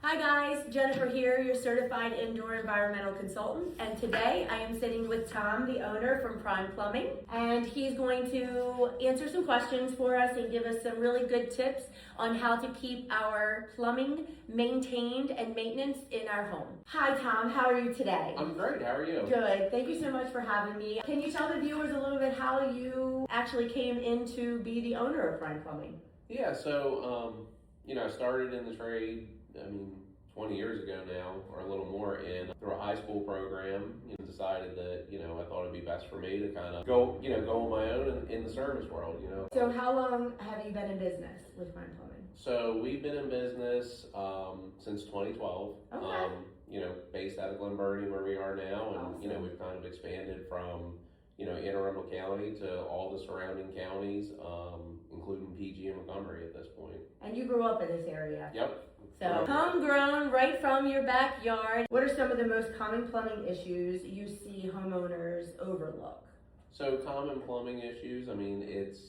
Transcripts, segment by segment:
Hi guys, Jennifer here, your certified indoor environmental consultant, and today I am sitting with Tom, the owner from Prime Plumbing, and he's going to answer some questions for us and give us some really good tips on how to keep our plumbing maintained and maintenance in our home. Hi Tom, how are you today? I'm great, how are you? Good, thank you so much for having me. Can you tell the viewers a little bit how you actually came in to be the owner of Prime Plumbing? Yeah, so, I started in the trade, 20 years ago now, or a little more, through a high school program, decided that, I thought it'd be best for me to kind of go on my own in the service world, So how long have you been in business with Prime Plumbing? So we've been in business since 2012, Okay. based out of Glen Burnie where we are now, and, Awesome. we've kind of expanded from, Anne Arundel County to all the surrounding counties, including PG and Montgomery at this point. And you grew up in this area? Yep. So homegrown, right from your backyard. What are some of the most common plumbing issues you see homeowners overlook? So common plumbing issues, it's,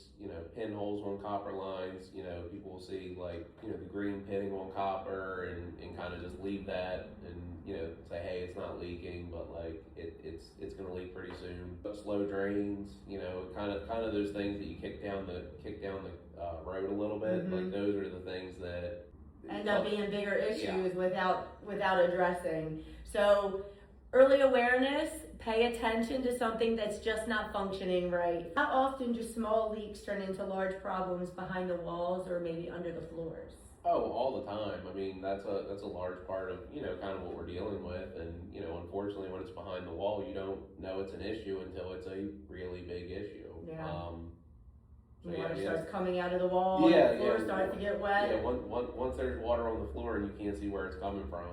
pinholes on copper lines, people will see the green pitting on copper and kind of just leave that and, say, hey, it's not leaking, but it's going to leak pretty soon. Slow drains, kind of those things that you kick down the road a little bit. Mm-hmm. Like those are the things that end up being bigger issues Yeah. without addressing. So early awareness, pay attention to something that's just not functioning right. How often do small leaks turn into large problems behind the walls or maybe under the floors? Oh, all the time. That's a large part of, kind of what we're dealing with. And, unfortunately when it's behind the wall, you don't know it's an issue until it's a really big issue. Yeah. So Water yeah, starts coming out of the wall, Yeah, the floor yeah. starts to get wet. Yeah, once there's water on the floor and you can't see where it's coming from,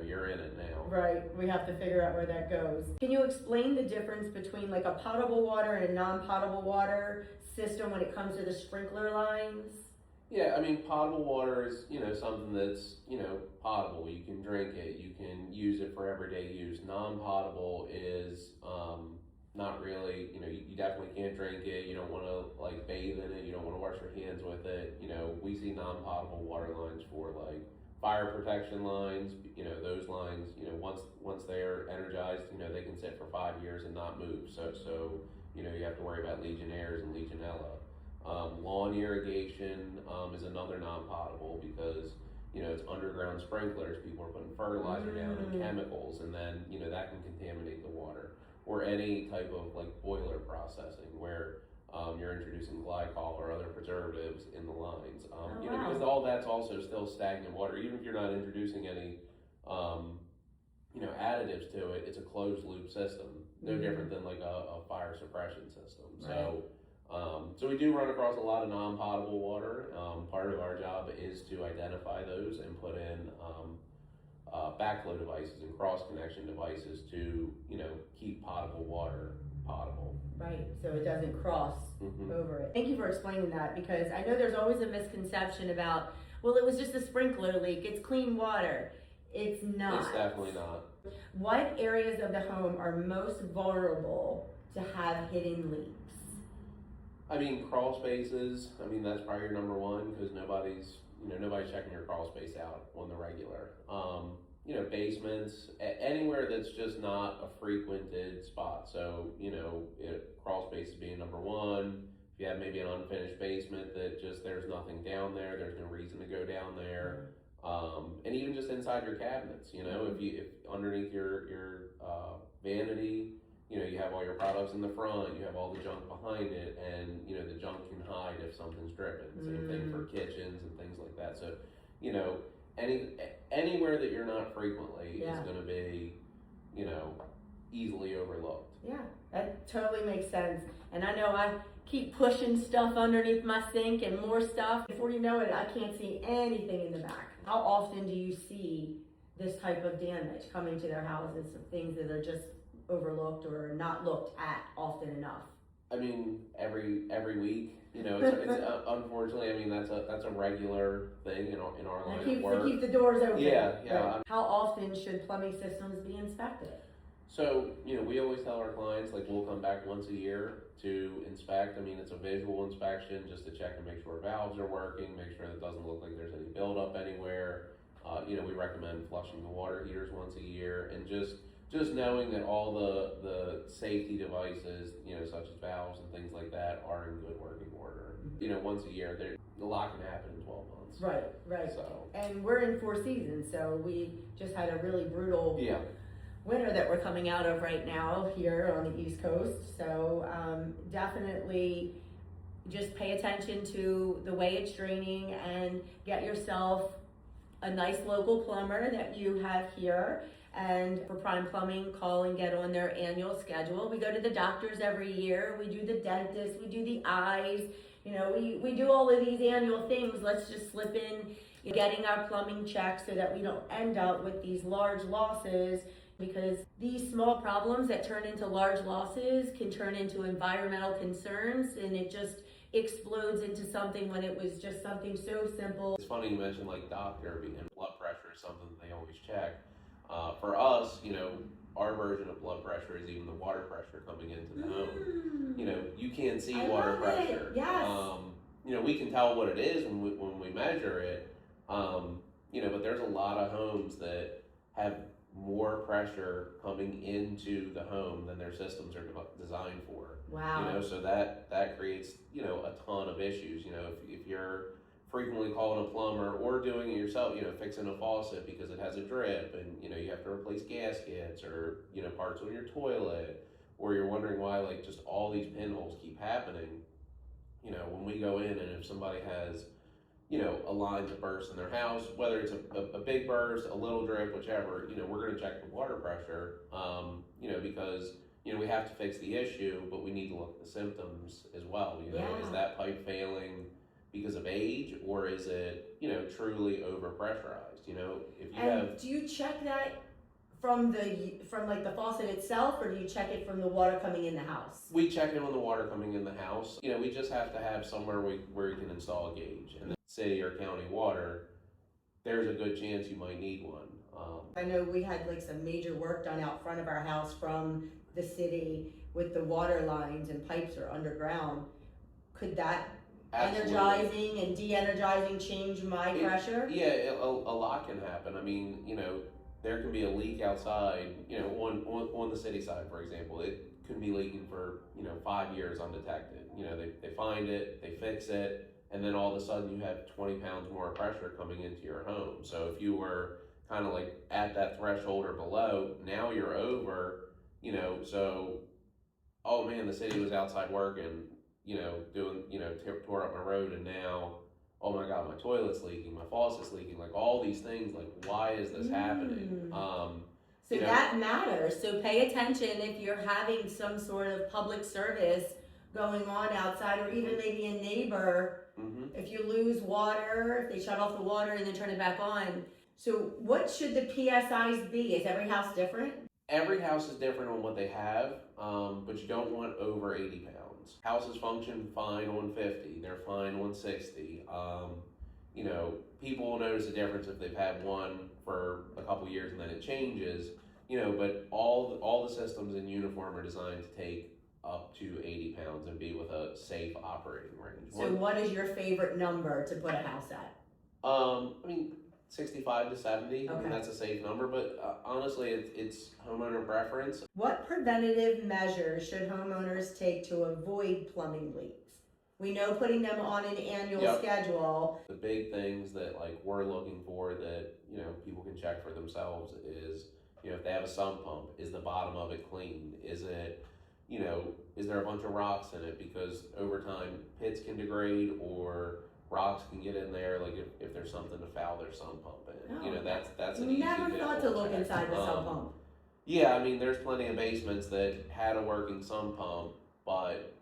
you're in it now. Right, we have to figure out where that goes. Can you explain the difference between like a potable water and a non-potable water system when it comes to the sprinkler lines? Yeah, potable water is, something that's, potable. You can drink it, you can use it for everyday use. Non-potable is, not really, you definitely can't drink it, you don't want to bathe in it, you don't want to wash your hands with it. We see non-potable water lines for fire protection lines, those lines, once they're energized, they can sit for 5 years and not move. So you have to worry about Legionnaires and Legionella. Lawn irrigation is another non-potable because it's underground sprinklers. People are putting fertilizer down and chemicals, and then that can contaminate the water. Or any type of boiler processing where you're introducing glycol or other preservatives in the lines. Because all that's also still stagnant water. Even if you're not introducing any additives to it, it's a closed loop system. No different than a fire suppression system. Right. So we do run across a lot of non-potable water. Part of our job is to identify those and put in backflow devices and cross-connection devices to, keep potable water potable. Right, so it doesn't cross over it. Thank you for explaining that, because I know there's always a misconception about, well, it was just a sprinkler leak, it's clean water. It's not. It's definitely not. What areas of the home are most vulnerable to have hidden leaks? Crawl spaces, that's probably your number one because nobody's checking your crawl space out on the regular. Basements, anywhere that's just not a frequented spot. So, crawl spaces being number one. If you have maybe an unfinished basement that just there's nothing down there, there's no reason to go down there. And even just inside your cabinets, if underneath your vanity, you have all your products in the front, you have all the junk behind it, and the junk can hide if something's dripping. Same thing for kitchens and things like that. So, anywhere that you're not frequently is going to be, easily overlooked. Yeah, that totally makes sense. And I know I keep pushing stuff underneath my sink and more stuff. Before you know it, I can't see anything in the back. How often do you see this type of damage coming to their houses, of things that are just overlooked or not looked at often enough? Every week, it's unfortunately, that's a regular thing in our line of work. To keep the doors open. Yeah. Right. How often should plumbing systems be inspected? So, we always tell our clients, we'll come back once a year to inspect. It's a visual inspection just to check and make sure valves are working, make sure that it doesn't look like there's any buildup anywhere. We recommend flushing the water heaters once a year, and just knowing that all the safety devices, such as valves and things like that, are in good working order. Once a year, a lot can happen in 12 months. Right. So, And we're in 4 seasons, so we just had a really brutal yeah. winter that we're coming out of right now here on the East Coast. So definitely just pay attention to the way it's draining and get yourself a nice local plumber that you have here. And for Prime Plumbing, call and get on their annual schedule. We go to the doctors every year. We do the dentist, we do the eyes. We do all of these annual things. Let's just slip in getting our plumbing checked so that we don't end up with these large losses, because these small problems that turn into large losses can turn into environmental concerns, and it just explodes into something when it was just something so simple. It's funny you mentioned like doctor and blood pressure is something that they always check. For us, our version of blood pressure is even the water pressure coming into the home. You can't see water pressure. Yes. We can tell what it is when we measure it. But there's a lot of homes that have more pressure coming into the home than their systems are designed for. Wow. So that creates a ton of issues. If you're frequently calling a plumber or doing it yourself, fixing a faucet because it has a drip and you have to replace gaskets or parts on your toilet, or you're wondering why like just all these pinholes keep happening. When we go in and if somebody has a line that bursts in their house, whether it's a big burst, a little drip, whichever, we're going to check the water pressure, because we have to fix the issue, but we need to look at the symptoms as well. Is that pipe failing because of age, or is it truly overpressurized? If you have, do you check that from like the faucet itself, or do you check it from the water coming in the house? We check it on the water coming in the house. We just have to have somewhere where you can install a gauge. And the city or county water, there's a good chance you might need one. I know we had like some major work done out front of our house from the city with the water lines and pipes are underground. Could that Absolutely. energizing and de-energizing change my pressure? Yeah, a lot can happen. I mean, there can be a leak outside, on the city side, for example. It could be leaking for, 5 years undetected. They find it, they fix it, and then all of a sudden you have 20 pounds more pressure coming into your home. So if you were kind of like at that threshold or below, now you're over, so, oh man, the city was outside working, doing, tore up my road, and now, oh my God, my toilet's leaking, my faucet's leaking, like all these things, like why is this happening? So that matters. So pay attention if you're having some sort of public service going on outside, or even maybe a neighbor, if you lose water, if they shut off the water and then turn it back on. So what should the PSIs be? Is every house different? Every house is different on what they have, but you don't want over 80 pounds. Houses function fine on 50, they're fine on 60. People will notice a difference if they've had one for a couple years and then it changes, but all the systems in uniform are designed to take up to 80 pounds and be with a safe operating range. So what is your favorite number to put a house at? 65 to 70, Okay. that's a safe number, but honestly, it's homeowner preference. What preventative measures should homeowners take to avoid plumbing leaks? We know putting them on an annual schedule. The big things that like we're looking for that, people can check for themselves is, if they have a sump pump, is the bottom of it clean? Is it, is there a bunch of rocks in it? Because over time, pits can degrade or rocks can get in there, like if there's something to foul their sump pump in. That's an easy Never thought to look inside the sump pump. Yeah, there's plenty of basements that had a working sump pump, but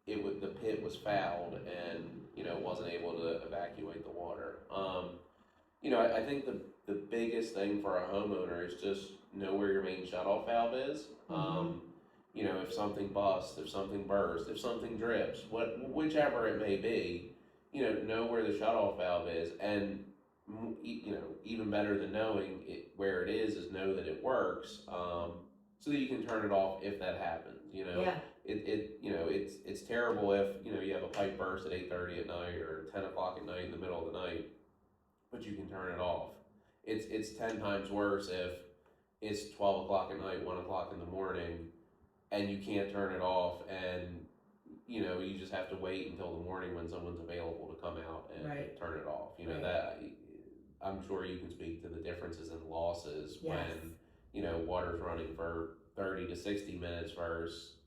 the pit was fouled and wasn't able to evacuate the water. I think the biggest thing for a homeowner is just know where your main shutoff valve is. If something busts, if something bursts, if something drips, whichever it may be, know where the shutoff valve is, and even better than knowing where it is know that it works, so that you can turn it off if that happens. It's terrible if you have a pipe burst at 8:30 at night or 10 o'clock at night in the middle of the night, but you can turn it off. it's 10 times worse if it's 12 o'clock at night, 1 o'clock in the morning, and you can't turn it off, and you just have to wait until the morning when someone's available to come out and Right. turn it off. Right. That I'm sure you can speak to the differences in losses Yes. when water's running for 30 to 60 minutes versus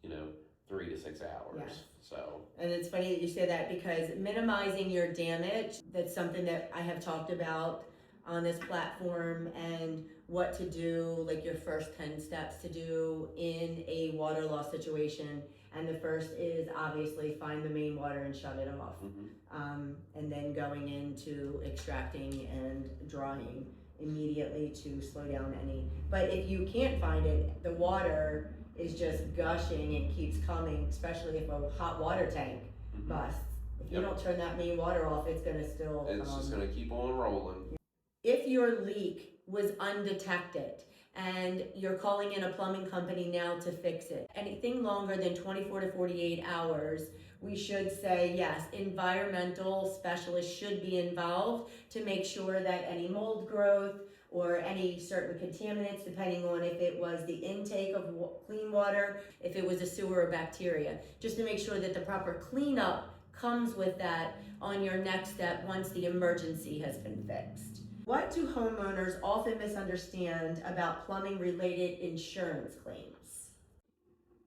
3 to 6 hours. Yes. So And it's funny that you say that, because minimizing your damage, that's something that I have talked about on this platform, and what to do, like your first 10 steps to do in a water loss situation. And the first is obviously find the main water and shut it off. And then going into extracting and drying immediately to slow down any. But if you can't find it, the water is just gushing and keeps coming, especially if a hot water tank busts. If you Yep. don't turn that main water off, it's gonna still it's just going to keep on rolling. If your leak was undetected and you're calling in a plumbing company now to fix it, anything longer than 24 to 48 hours, we should say yes, environmental specialists should be involved to make sure that any mold growth or any certain contaminants, depending on if it was the intake of clean water, if it was a sewer or bacteria, just to make sure that the proper cleanup comes with that on your next step once the emergency has been fixed. What do homeowners often misunderstand about plumbing related insurance claims?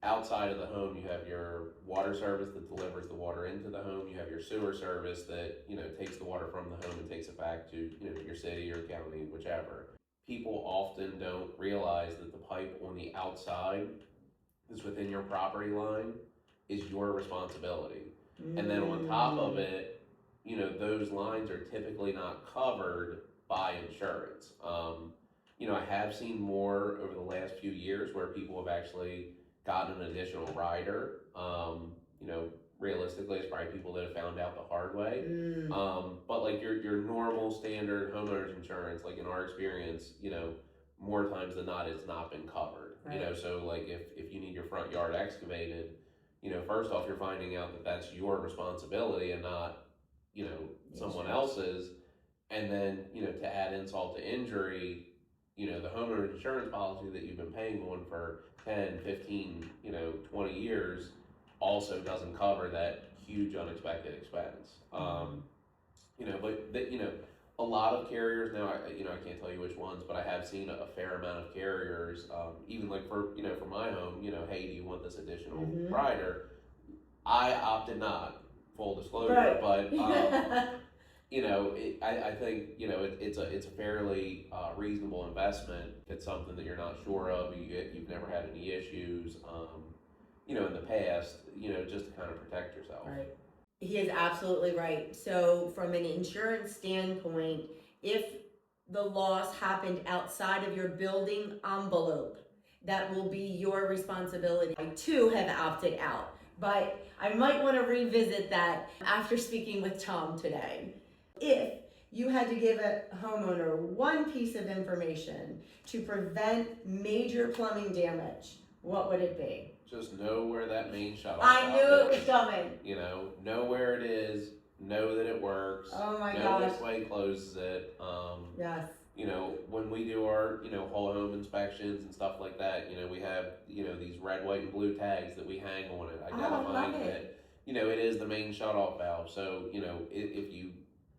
Outside of the home, you have your water service that delivers the water into the home. You have your sewer service that takes the water from the home and takes it back to your city or county, whichever. People often don't realize that the pipe on the outside that's within your property line is your responsibility. And then on top of it, those lines are typically not covered by insurance. I have seen more over the last few years where people have actually gotten an additional rider. Realistically, it's probably people that have found out the hard way. But like your normal standard homeowners insurance, like in our experience, more times than not, it's not been covered. Right. So like if you need your front yard excavated, first off, you're finding out that that's your responsibility and not, someone else's. And then, to add insult to injury, the homeowner insurance policy that you've been paying on for 10, 15, 20 years also doesn't cover that huge unexpected expense. A lot of carriers now, I can't tell you which ones, but I have seen a fair amount of carriers, even like for my home, hey, do you want this additional rider? I opted not, full disclosure, Right. but I think it's a fairly reasonable investment. If it's something that you're not sure of, you've never had any issues, in the past, just to kind of protect yourself. Right. He is absolutely right. So from an insurance standpoint, if the loss happened outside of your building envelope, that will be your responsibility. I too have opted out, but I might want to revisit that after speaking with Tom today. If you had to give a homeowner one piece of information to prevent major plumbing damage, what would it be? Just know where that main shutoff I knew valve it was coming. Know where it is, know that it works, Oh my know gosh. which way closes it. Yes. When we do our, whole home inspections and stuff like that, we have, these red, white, and blue tags that we hang on it, identifying that, it is the main shutoff valve. So,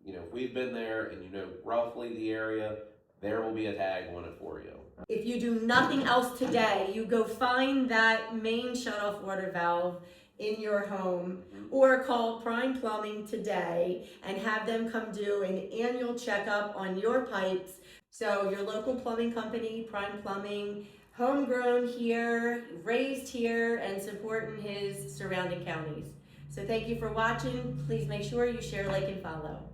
if we've been there and roughly the area, there will be a tag on it for you. If you do nothing else today, you go find that main shutoff water valve in your home, or call Prime Plumbing today and have them come do an annual checkup on your pipes. So your local plumbing company, Prime Plumbing, homegrown here, raised here, and supporting his surrounding counties. So thank you for watching. Please make sure you share, like, and follow.